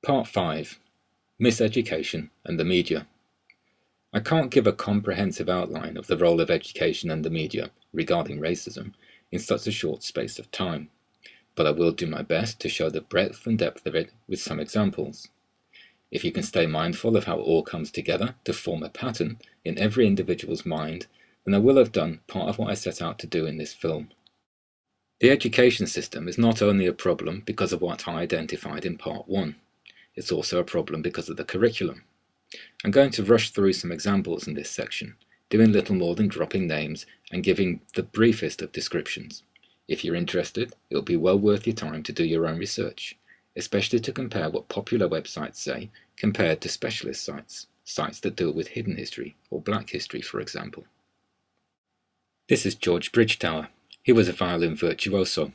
Part 5. Miseducation and the Media. I can't give a comprehensive outline of the role of education and the media regarding racism in such a short space of time, but I will do my best to show the breadth and depth of it with some examples. If you can stay mindful of how it all comes together to form a pattern in every individual's mind, then I will have done part of what I set out to do in this film. The education system is not only a problem because of what I identified in Part 1, it's also a problem because of the curriculum. I'm going to rush through some examples in this section, doing little more than dropping names and giving the briefest of descriptions. If you're interested, it'll be well worth your time to do your own research, especially to compare what popular websites say compared to specialist sites that deal with hidden history or black history, for example. This is George Bridgetower. He was a violin virtuoso.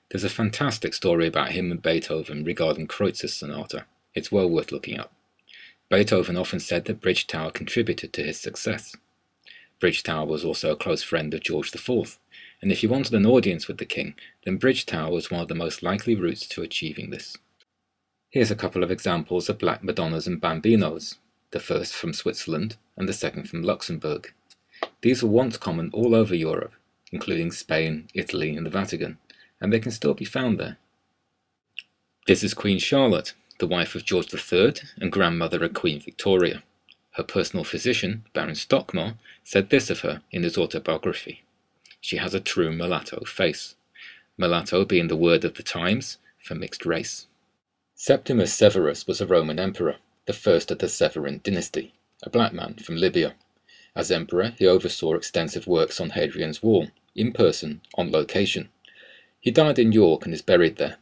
There's a fantastic story about him and Beethoven regarding Kreuzer's sonata. It's well worth looking up. Beethoven often said that Bridgetower contributed to his success. Bridgetower was also a close friend of George IV, and if you wanted an audience with the king, then Bridgetower was one of the most likely routes to achieving this. Here's a couple of examples of black Madonnas and Bambinos, the first from Switzerland and the second from Luxembourg. These were once common all over Europe, including Spain, Italy, and the Vatican, and they can still be found there. This is Queen Charlotte, the wife of George III and grandmother of Queen Victoria. Her personal physician, Baron Stockmar, said this of her in his autobiography: "She has a true mulatto face," mulatto being the word of the times for mixed race. Septimus Severus was a Roman emperor, the first of the Severan dynasty, a black man from Libya. As emperor, he oversaw extensive works on Hadrian's Wall, in person, on location. He died in York and is buried there.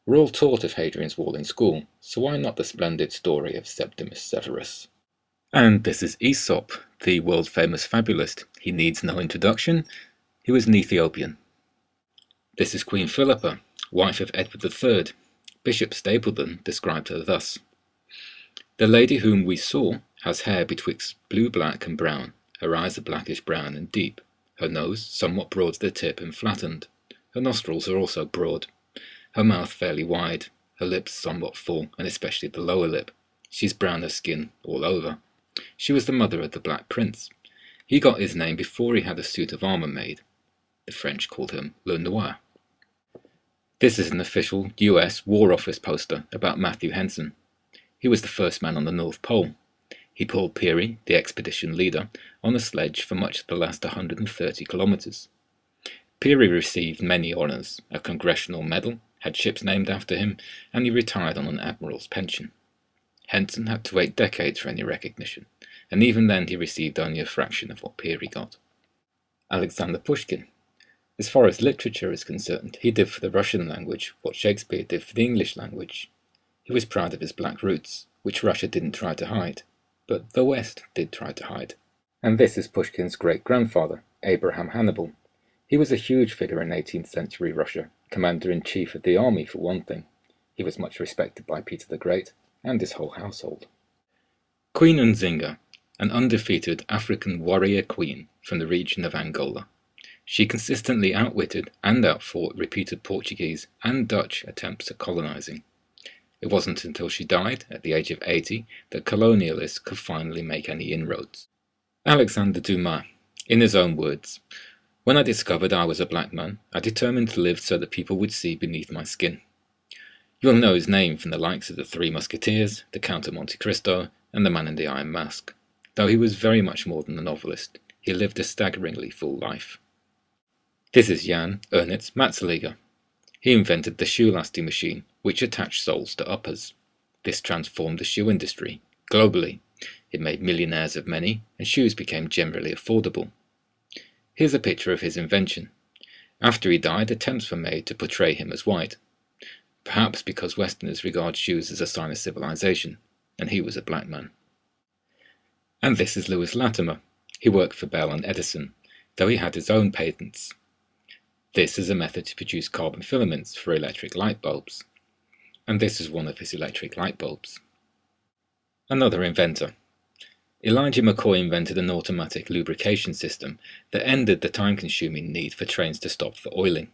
We're all taught of Hadrian's Wall in school, so why not the splendid story of Septimus Severus? And this is Aesop, the world-famous fabulist. He needs no introduction. He was an Ethiopian. This is Queen Philippa, wife of Edward III. Bishop Stapledon described her thus: "The lady whom we saw has hair betwixt blue-black and brown. Her eyes are blackish-brown and deep. Her nose somewhat broad at the tip and flattened. Her nostrils are also broad. Her mouth fairly wide. Her lips somewhat full, and especially the lower lip. She's brown of skin all over. She was the mother of the Black Prince. He got his name before he had a suit of armour made. The French called him Le Noir." This is an official US War Office poster about Matthew Henson. He was the first man on the North Pole. He pulled Peary, the expedition leader, on a sledge for much of the last 130 kilometers. Peary received many honors, a congressional medal, had ships named after him, and he retired on an admiral's pension. Henson had to wait decades for any recognition, and even then he received only a fraction of what Peary got. Alexander Pushkin. As far as literature is concerned, he did for the Russian language what Shakespeare did for the English language. He was proud of his black roots, which Russia didn't try to hide, but the West did try to hide. And this is Pushkin's great-grandfather, Abraham Hannibal. He was a huge figure in 18th century Russia, commander-in-chief of the army for one thing. He was much respected by Peter the Great and his whole household. Queen Nzinga, an undefeated African warrior queen from the region of Angola. She consistently outwitted and outfought repeated Portuguese and Dutch attempts at colonizing. It wasn't until she died, at the age of 80, that colonialists could finally make any inroads. Alexander Dumas, in his own words: "When I discovered I was a black man, I determined to live so that people would see beneath my skin." You'll know his name from the likes of the Three Musketeers, the Count of Monte Cristo, and the Man in the Iron Mask. Though he was very much more than a novelist, he lived a staggeringly full life. This is Jan Ernst Matzeliger. He invented the shoe-lasting machine, which attached soles to uppers. This transformed the shoe industry, globally. It made millionaires of many, and shoes became generally affordable. Here's a picture of his invention. After he died, attempts were made to portray him as white, perhaps because Westerners regard shoes as a sign of civilization, and he was a black man. And this is Lewis Latimer. He worked for Bell and Edison, though he had his own patents. This is a method to produce carbon filaments for electric light bulbs. And this is one of his electric light bulbs. Another inventor. Elijah McCoy invented an automatic lubrication system that ended the time-consuming need for trains to stop for oiling.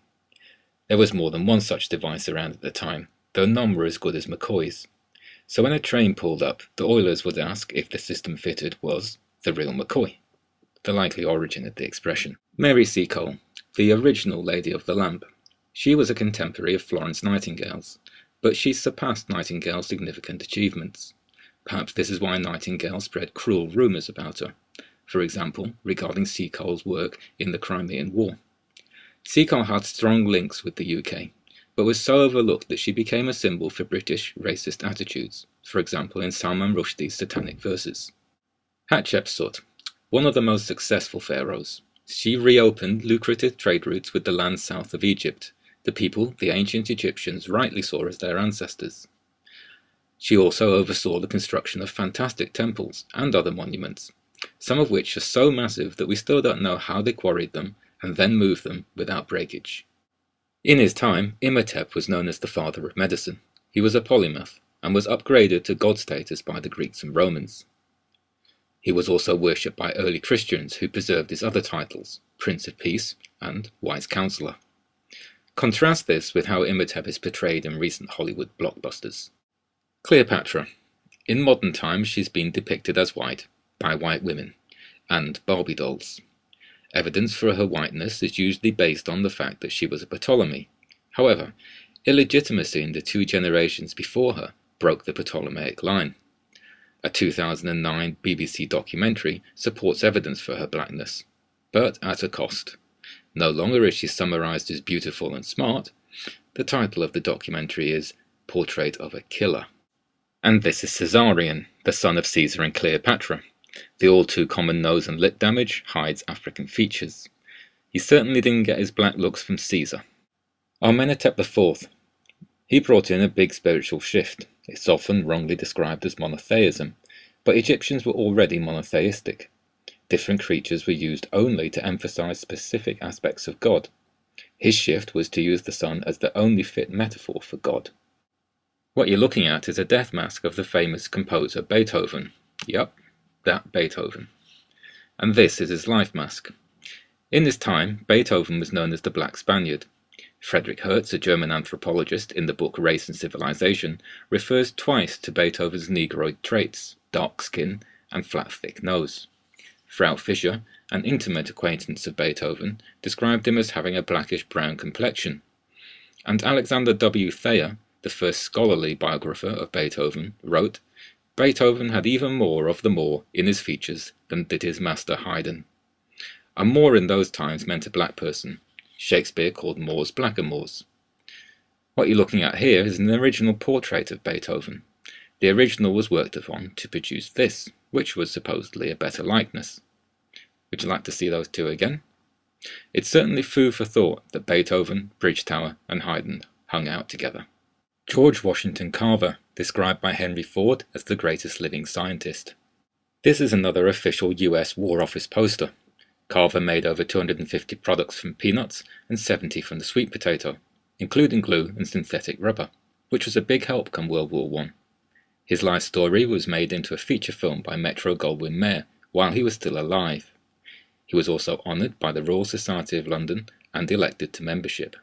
There was more than one such device around at the time, though none were as good as McCoy's. So when a train pulled up, the oilers would ask if the system fitted was the real McCoy, the likely origin of the expression. Mary Seacole, the original Lady of the Lamp. She was a contemporary of Florence Nightingale's, but she surpassed Nightingale's significant achievements. Perhaps this is why Nightingale spread cruel rumours about her, for example, regarding Seacole's work in the Crimean War. Seacole had strong links with the UK, but was so overlooked that she became a symbol for British racist attitudes, for example in Salman Rushdie's Satanic Verses. Hatshepsut, one of the most successful pharaohs. She reopened lucrative trade routes with the lands south of Egypt, the people the ancient Egyptians rightly saw as their ancestors. She also oversaw the construction of fantastic temples and other monuments, some of which are so massive that we still don't know how they quarried them and then moved them without breakage. In his time, Imhotep was known as the father of medicine. He was a polymath and was upgraded to god status by the Greeks and Romans. He was also worshipped by early Christians who preserved his other titles, Prince of Peace and Wise Counselor. Contrast this with how Imhotep is portrayed in recent Hollywood blockbusters. Cleopatra. In modern times she's been depicted as white, by white women, and Barbie dolls. Evidence for her whiteness is usually based on the fact that she was a Ptolemy. However, illegitimacy in the 2 generations before her broke the Ptolemaic line. A 2009 BBC documentary supports evidence for her blackness, but at a cost. No longer is she summarized as beautiful and smart. The title of the documentary is Portrait of a Killer. And this is Caesarion, the son of Caesar and Cleopatra. The all-too-common nose and lip damage hides African features. He certainly didn't get his black looks from Caesar. Amenhotep IV. He brought in a big spiritual shift. It's often wrongly described as monotheism, but Egyptians were already monotheistic. Different creatures were used only to emphasize specific aspects of God. His shift was to use the sun as the only fit metaphor for God. What you're looking at is a death mask of the famous composer Beethoven. Yup, that Beethoven. And this is his life mask. In this time, Beethoven was known as the Black Spaniard. Friedrich Hertz, a German anthropologist, in the book Race and Civilization, refers twice to Beethoven's negroid traits, dark skin and flat thick nose. Frau Fischer, an intimate acquaintance of Beethoven, described him as having a blackish-brown complexion. And Alexander W. Thayer, the first scholarly biographer of Beethoven, wrote, Beethoven had even more of the Moor in his features than did his master Haydn. A Moor in those times meant a black person. Shakespeare called Moors blackamoors. What you're looking at here is an original portrait of Beethoven. The original was worked upon to produce this, which was supposedly a better likeness. Would you like to see those two again? It's certainly food for thought that Beethoven, Bridgetower and Haydn hung out together. George Washington Carver, described by Henry Ford as the greatest living scientist. This is another official US War Office poster. Carver made over 250 products from peanuts and 70 from the sweet potato, including glue and synthetic rubber, which was a big help come World War I. His life story was made into a feature film by Metro-Goldwyn-Mayer while he was still alive. He was also honoured by the Royal Society of London and elected to membership.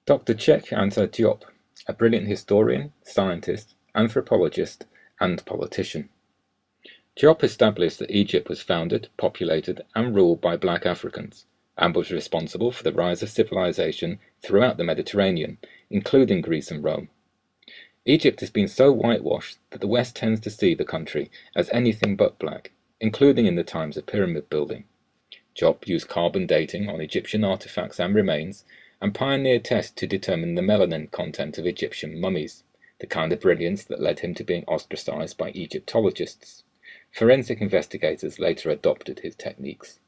Dr. Cheikh Anta Diop, a brilliant historian, scientist, anthropologist, and politician. Diop established that Egypt was founded, populated, and ruled by black Africans, and was responsible for the rise of civilization throughout the Mediterranean, including Greece and Rome. Egypt has been so whitewashed that the West tends to see the country as anything but black, including in the times of pyramid building. Diop used carbon dating on Egyptian artifacts and remains, and pioneered tests to determine the melanin content of Egyptian mummies, the kind of brilliance that led him to being ostracized by Egyptologists. Forensic investigators later adopted his techniques.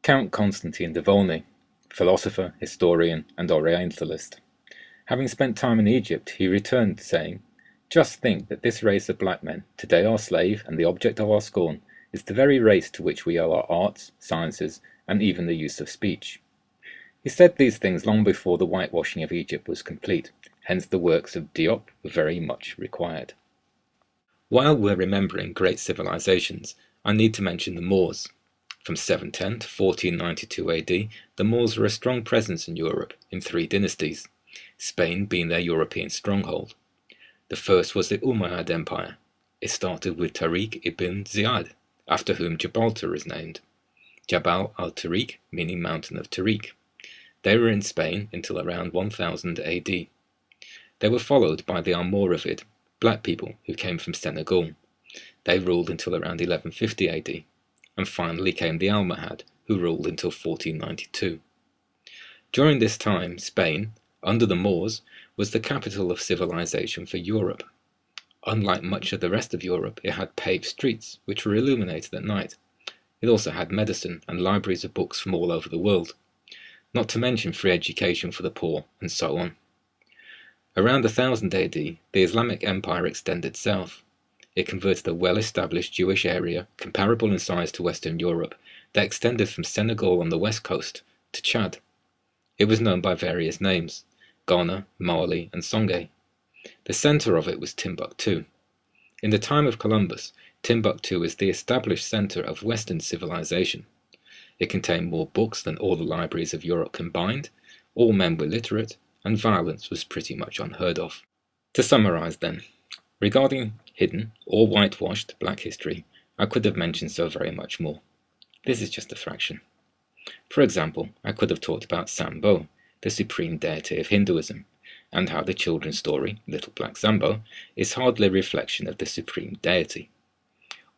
Count Constantine de Volney, philosopher, historian, and Orientalist. Having spent time in Egypt, he returned saying, "Just think that this race of black men, today our slave and the object of our scorn, is the very race to which we owe our arts, sciences, and even the use of speech." He said these things long before the whitewashing of Egypt was complete, hence the works of Diop were very much required. While we're remembering great civilizations, I need to mention the Moors. From 710 to 1492 AD, the Moors were a strong presence in Europe in 3 dynasties. Spain being their European stronghold. The first was the Umayyad Empire. It started with Tariq ibn Ziyad, after whom Gibraltar is named. Jabal al-Tariq, meaning Mountain of Tariq. They were in Spain until around 1000 AD. They were followed by the Almoravid, black people who came from Senegal. They ruled until around 1150 AD. And finally came the Almohad, who ruled until 1492. During this time, Spain, under the Moors, was the capital of civilization for Europe. Unlike much of the rest of Europe, it had paved streets, which were illuminated at night. It also had medicine and libraries of books from all over the world, not to mention free education for the poor, and so on. Around 1000 AD, the Islamic Empire extended south. It converted a well-established Jewish area, comparable in size to Western Europe, that extended from Senegal on the west coast to Chad. It was known by various names: Ghana, Mali, and Songhai. The center of it was Timbuktu. In the time of Columbus, Timbuktu is the established center of Western civilization. It contained more books than all the libraries of Europe combined, all men were literate, and violence was pretty much unheard of. To summarize then, regarding hidden or whitewashed black history, I could have mentioned so very much more. This is just a fraction. For example, I could have talked about Sambo, the supreme deity of Hinduism, and how the children's story, Little Black Sambo, is hardly a reflection of the supreme deity.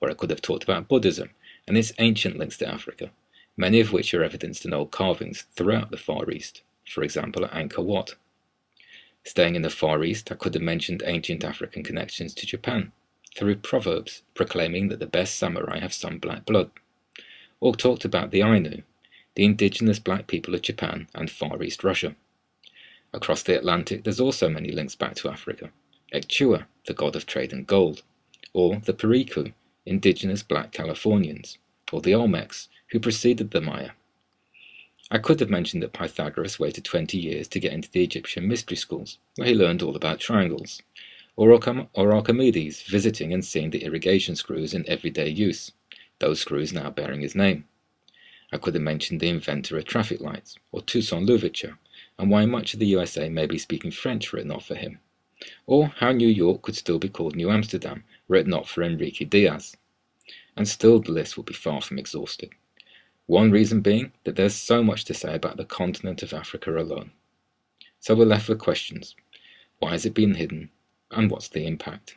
Or I could have talked about Buddhism and its ancient links to Africa, many of which are evidenced in old carvings throughout the Far East, for example at Angkor Wat. Staying in the Far East, I could have mentioned ancient African connections to Japan, through proverbs proclaiming that the best samurai have some black blood. Or talked about the Ainu, the indigenous black people of Japan and Far East Russia. Across the Atlantic there's also many links back to Africa: Ekchua, the god of trade and gold, or the Periku, indigenous black Californians, or the Olmecs, who preceded the Maya. I could have mentioned that Pythagoras waited 20 years to get into the Egyptian mystery schools, where he learned all about triangles, or Archimedes visiting and seeing the irrigation screws in everyday use, those screws now bearing his name. I could have mentioned the inventor of traffic lights, or Toussaint Louverture, and why much of the USA may be speaking French were it not for him, or how New York could still be called New Amsterdam were it not for Enrique Diaz. And still the list would be far from exhausted. One reason being that there's so much to say about the continent of Africa alone. So we're left with questions. Why has it been hidden, and what's the impact?